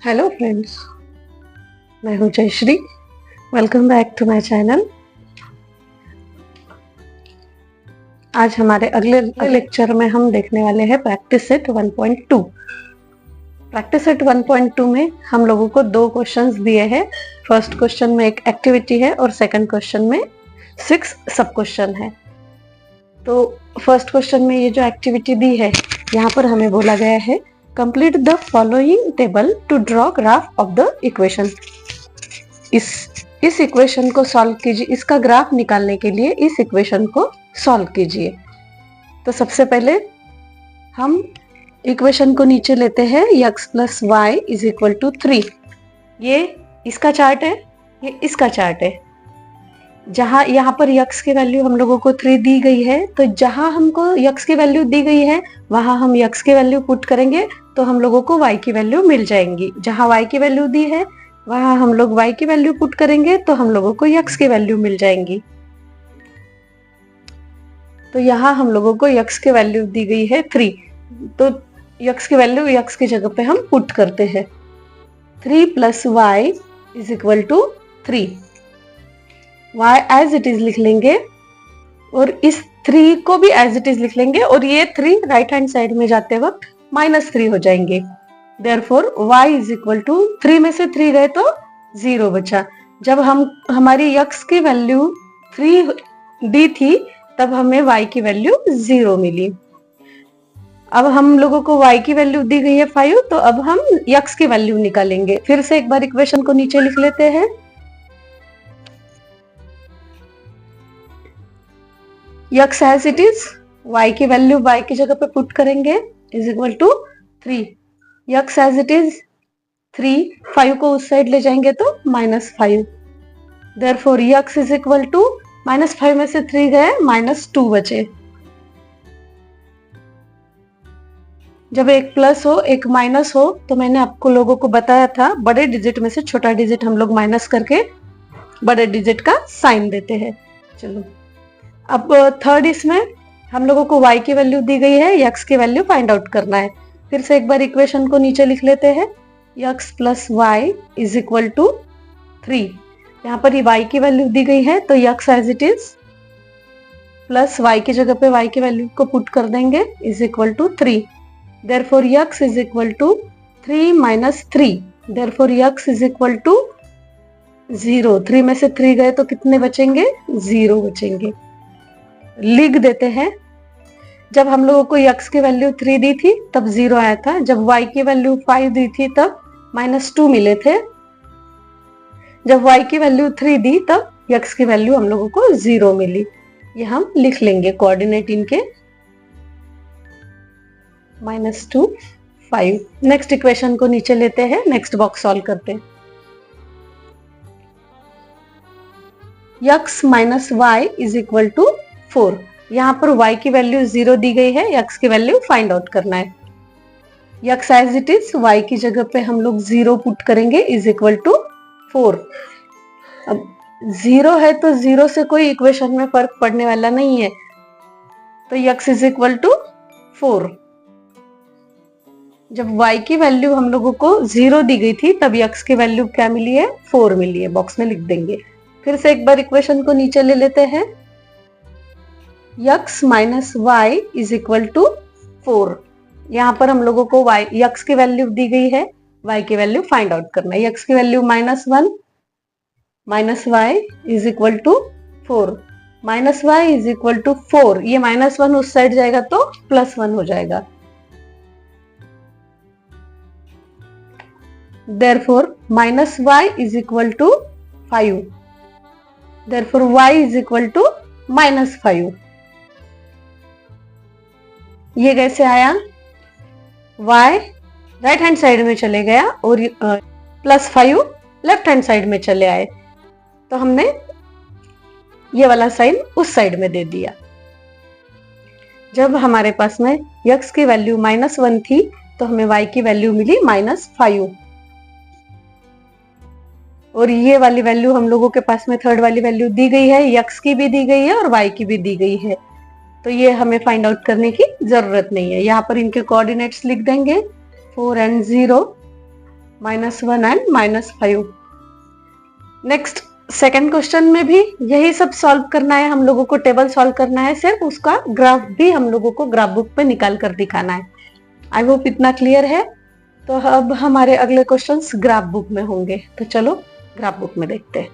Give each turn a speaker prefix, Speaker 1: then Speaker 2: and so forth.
Speaker 1: Hello friends, मैं हूं Jayashri. Welcome back to my channel. आज हमारे अगले लेक्चर में हम देखने वाले हैं प्रैक्टिस सेट 1.2। प्रैक्टिस सेट 1.2 में हम लोगों को दो क्वेश्चंस दिए हैं। फर्स्ट क्वेश्चन में एक एक्टिविटी है और सेकंड क्वेश्चन में 6 सब क्वेश्चन है। तो फर्स्ट क्वेश्चन में ये जो एक्टिविटी दी है, यहाँ पर हमें बोला गया है complete the following table to draw graph of the equation. इस इक्वेशन को सॉल्व कीजिए। इसका ग्राफ निकालने के लिए इस इक्वेशन को सॉल्व कीजिए। तो सबसे पहले हम इक्वेशन को नीचे लेते हैं। x plus y is equal to 3। ये इसका चार्ट है, ये इसका चार्ट है। जहां यहाँ पर x की वैल्यू हम लोगों को 3 दी गई है, तो जहां हमको x की वैल्यू दी गई है वहां हम x की वैल्यू पुट करेंगे तो हम लोगों को y की वैल्यू मिल जाएंगी। जहां y की वैल्यू दी है वहां हम लोग y की वैल्यू पुट करेंगे तो हम लोगों को x की वैल्यू मिल जाएंगी। तो यहाँ हम लोगों को x की वैल्यू दी गई है 3, तो x की वैल्यू x की जगह पे हम पुट करते हैं। 3 plus y is equal to 3। y as it is लिख लेंगे और इस 3 को भी एज इट इज लिख लेंगे और ये 3 राइट हैंड साइड में जाते वक्त -3 हो जाएंगे। Therefore y is equal to 3 में से 3 गए तो 0 बचा। जब हमारी x की वैल्यू 3 दी थी तब हमें y की वैल्यू 0 मिली। अब हम लोगों को y की वैल्यू दी गई है 5, तो अब हम x की वैल्यू निकालेंगे। फिर से एक बार इक्वेशन को नीचे लिख लेते हैं। x as it is, y की वैल्यू y की जगह पे पुट करेंगे is equal to 3। x as it is 3, 5 को उस साइड ले जाएंगे तो -5। Therefore x is equal to -5 में से 3 गए, -2 बचे। जब एक प्लस हो एक माइनस हो तो मैंने आपको लोगों को बताया था बड़े डिजिट में से छोटा डिजिट हम लोग माइनस करके बड़े डिजिट का साइन देते हैं। चलो अब थर्ड, इसमें हम लोगों को y की वैल्यू दी गई है, x की वैल्यू फाइंड आउट करना है। फिर से एक बार इक्वेशन को नीचे लिख लेते हैं। x plus y is equal to 3। यहाँ पर ये y की वैल्यू दी गई है तो x as it is plus y की जगह पे y की वैल्यू को पुट कर देंगे is equal to 3। Therefore x is equal to 3 minus 3। Therefore x is equal to 0। 3 में से 3 गए तो कितने बचेंगे? 0 बचेंगे। लिख देते हैं। जब हम लोगों को x की वैल्यू 3 दी थी तब 0 आया था। जब y की वैल्यू 5 दी थी तब -2 मिले थे। जब y की वैल्यू 3 दी तब x की वैल्यू हम लोगों को 0 मिली। ये हम लिख लेंगे कोऑर्डिनेट इनके, -2, 5। नेक्स्ट इक्वेशन को नीचे लेते हैं, नेक्स्ट बॉक्स सॉल्व करते हैं। x minus y is equal to 4। यहाँ पर y की वैल्यू 0 दी गई है, x की वैल्यू फाइंड आउट करना है। x as it is, y की जगह पे हम लोग 0 पुट करेंगे इज इक्वल टू 4। अब 0 है तो 0 से कोई इक्वेशन में फर्क पड़ने वाला नहीं है, तो x इज इक्वल टू 4। जब y की वैल्यू हम लोगों को 0 दी गई थी तब x की वैल्यू क्या मिली है? 4 मिली है। बॉक्स में लिख देंगे। फिर से एक बार इक्वेशन को नीचे ले लेते हैं। x minus y is equal to 4। यहाँ पर हम लोगों को x की वैल्यू दी गई है, y की वैल्यू फाइंड आउट करना है। x की value -1 minus y is equal to 4। Minus y is equal to 4। ये -1 उस साइड जाएगा तो +1 हो जाएगा। Therefore minus y is equal to 5. Therefore y is equal to -5. ये कैसे आया? y राइट हैंड साइड में चले गया और +5 लेफ्ट हैंड साइड में चले आए, तो हमने ये वाला साइन उस साइड में दे दिया। जब हमारे पास में x की वैल्यू -1 थी तो हमें y की वैल्यू मिली -5। और ये वाली वैल्यू हम लोगों के पास में थर्ड वाली वैल्यू दी गई है, x की भी दी गई है और y की भी दी गई है, तो ये हमें फाइंड आउट करने की जरूरत नहीं है। यहाँ पर इनके कोऑर्डिनेट्स लिख देंगे 4 and 0। -1 and -5। Next second question में भी यही सब सॉल्व करना है हम लोगों को, टेबल सॉल्व करना है, सिर्फ उसका ग्राफ भी हम लोगों को ग्राफ बुक पे निकाल कर दिखाना है। आई होप इतना क्लियर है। तो अब हमारे अगले क्वेश्चंस ग्राफ बुक में होंगे, तो चलो ग्राफ बुक में देखते हैं।